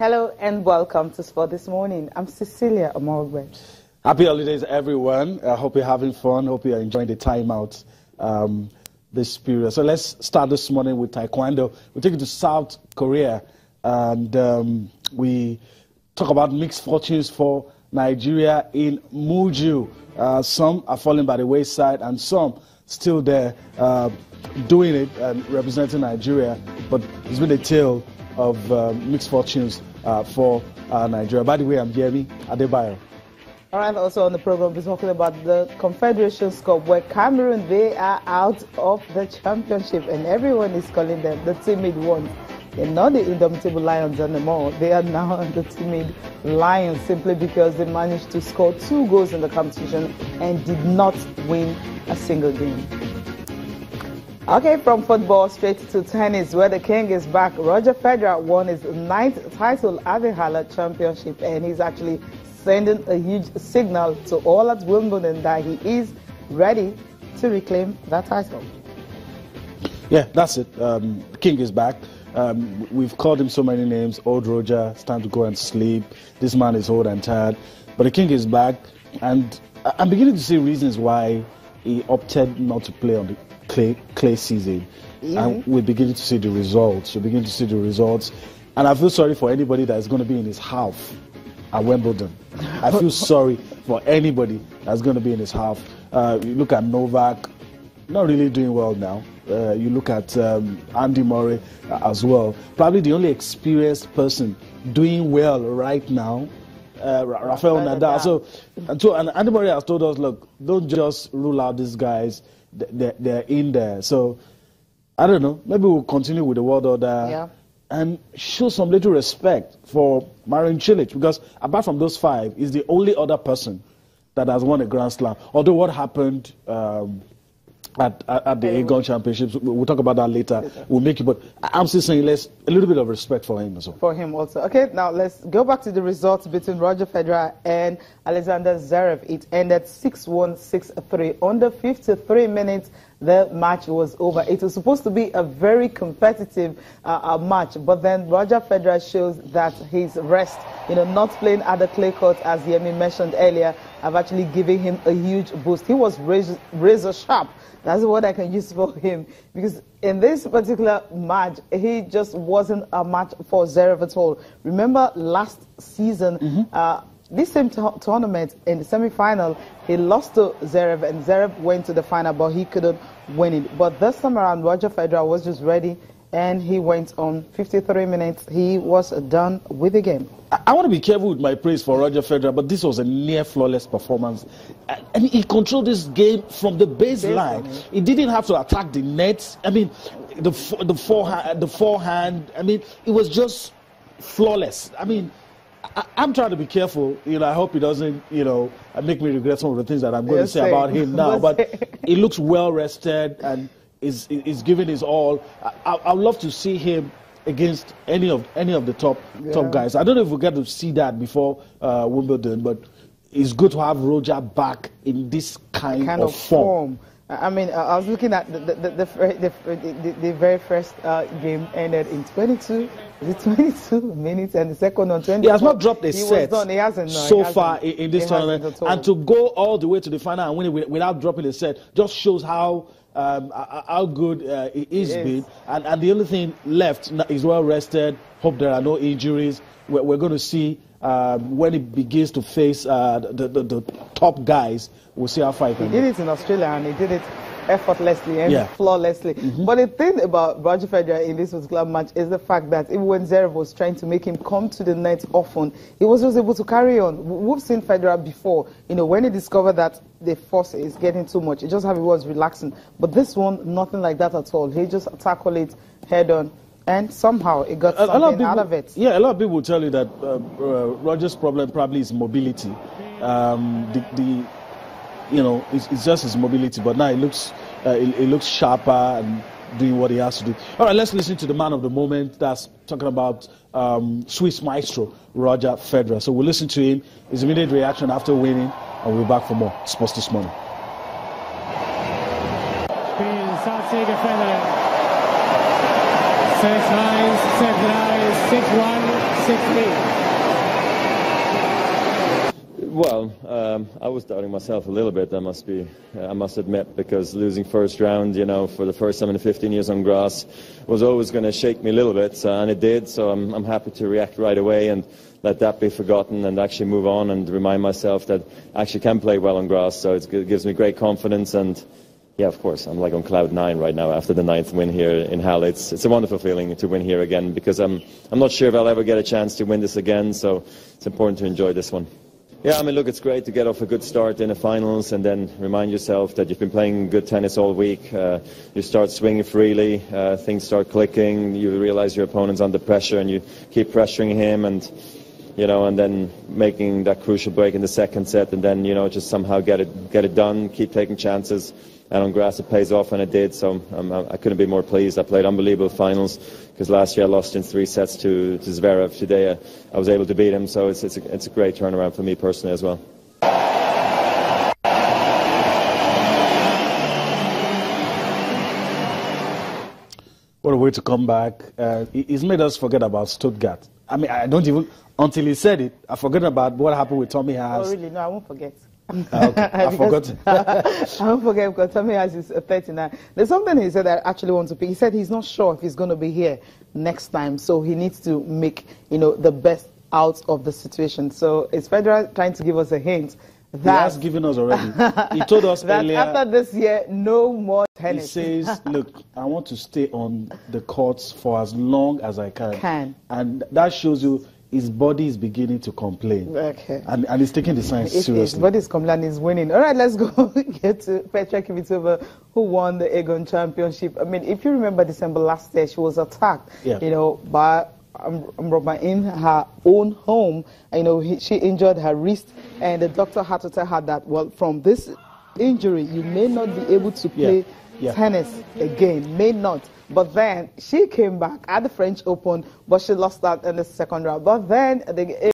Hello and welcome to Sport This Morning. I'm Cecilia Amorgwe. Happy holidays, everyone. I hope you're having fun. Hope you're enjoying the time out this period. So let's start this morning with Taekwondo. We take it to South Korea, and we talk about mixed fortunes for Nigeria in Muju. Some are falling by the wayside, and some still there doing it and representing Nigeria. But it's been a tale of mixed fortunes for Nigeria. By the way, I'm Gerry Adebayo. All right, also on the program, we're talking about the Confederations Cup, where Cameroon, they are out of the championship, and everyone is calling them the timid ones. They're not the indomitable Lions anymore. They are now the timid Lions, simply because they managed to score 2 goals in the competition and did not win a single game. Okay, from football straight to tennis, where the king is back. Roger Federer won his 9th title at the Halle Championship, and he's actually sending a huge signal to all at Wimbledon that he is ready to reclaim that title. Yeah, that's it. The king is back. We've called him so many names. Old Roger, it's time to go and sleep. This man is old and tired. But the king is back, and I'm beginning to see reasons why he opted not to play on the clay season. And we're beginning to see the results. We're beginning to see the results. And I feel sorry for anybody that is going to be in his half at Wimbledon. I feel sorry for anybody that's going to be in his half. You look at Novak, not really doing well now. You look at Andy Murray as well. Probably the only experienced person doing well right now, Rafael Nadal. And Andy Murray has told us, look, don't just rule out these guys. They're in there. So, I don't know. Maybe we'll continue with the world order and show some little respect for Marin Cilic, because apart from those 5, he's the only other person that has won a Grand Slam. Although what happened at the Aegon Championships, we'll talk about that later. We'll make it, but I'm still saying let's a little bit of respect for him as well. For him also. Okay, now let's go back to the results between Roger Federer and Alexander Zverev. It ended 6-1, 6-3. Under 53 minutes, the match was over. It was supposed to be a very competitive match, but then Roger Federer shows that his rest, not playing at the clay court, as Yemi mentioned earlier, have actually given him a huge boost. He was razor sharp. That's what I can use for him, because in this particular match, he just wasn't a match for Zverev at all. Remember last season, this same tournament, in the semi-final, he lost to Zverev, and Zverev went to the final, but he couldn't win it. But this time around, Roger Federer was just ready, and he went on 53 minutes. He was done with the game. I want to be careful with my praise for Roger Federer, but this was a near flawless performance. And he controlled this game from the baseline. He didn't have to attack the net. I mean, the forehand. I mean, it was just flawless. I mean, I'm trying to be careful. I hope he doesn't, make me regret some of the things that I'm going to say about him now. But he looks well rested and is giving his all. I'd love to see him against any of the top guys. I don't know if we'll get to see that before Wimbledon, but it's good to have Roger back in this kind of form. I mean, I was looking at the very first game ended in 22 minutes, and the second on 20. He has not dropped a set He hasn't, so far in this tournament, and to go all the way to the final and win it without dropping a set just shows how good he's been. And the only thing left is well rested. Hope there are no injuries. We're going to see when he begins to face the top guys. We'll see how far he can did it in Australia, and he did it effortlessly and flawlessly. But the thing about Roger Federer in this particular match is the fact that even when Zverev was trying to make him come to the net often, he was just able to carry on. We've seen Federer before, when he discovered that the force is getting too much, he just have it was relaxing. But this one, nothing like that at all. He just tackled it head on, and somehow he got something out of it. Yeah, a lot of people will tell you that Roger's problem probably is mobility. It's just his mobility, but now it looks sharper and doing what he has to do. All right, let's listen to the man of the moment. That's talking about Swiss maestro Roger Federer. So we'll listen to him, his immediate reaction after winning, and we'll be back for more Sports This Morning. Set lines, set lines, 6-1, 6-3. Well, I was doubting myself a little bit. I must admit, because losing first round, you know, for the first time in 15 years on grass, was always going to shake me a little bit, and it did. So I'm happy to react right away and let that be forgotten and actually move on and remind myself that I actually can play well on grass. So it gives me great confidence, and yeah, of course, I'm like on cloud 9 right now after the 9th win here in Halle. It's a wonderful feeling to win here again, because I'm not sure if I'll ever get a chance to win this again. So it's important to enjoy this one. Yeah, I mean, look, it's great to get off a good start in the finals and then remind yourself that you've been playing good tennis all week. You start swinging freely, things start clicking, you realize your opponent's under pressure and you keep pressuring him, and you know, and then making that crucial break in the second set, and then, you know, just somehow get it done, keep taking chances. And on grass it pays off, and it did, so I couldn't be more pleased. I played unbelievable finals, because last year I lost in 3 sets to Zverev. Today I was able to beat him, so it's a great turnaround for me personally as well. What a way to come back. He's made us forget about Stuttgart. I mean, I don't even, until he said it, I forgot about what happened with Tommy Haas. Oh, really? No, I won't forget. Okay. I forgot. I won't forget, because Tommy Haas is 39. There's something he said that I actually want to pick. He said he's not sure if he's going to be here next time, so he needs to make, you know, the best out of the situation. So is Federer trying to give us a hint that he has given us already. He told us that earlier, after this year, no more tennis. He says, look, I want to stay on the courts for as long as I can. And that shows you his body is beginning to complain. Okay. And he's taking the signs seriously. His body is complaining, he's winning. All right, let's go get to Petra Kvitova, who won the Aegon Championship. I mean, if you remember December last year, she was attacked, you know, by Robber in her own home. You know, she injured her wrist, and the doctor had to tell her that, well, from this injury, you may not be able to play tennis again, may not. But then she came back at the French Open, but she lost that in the second round. But then the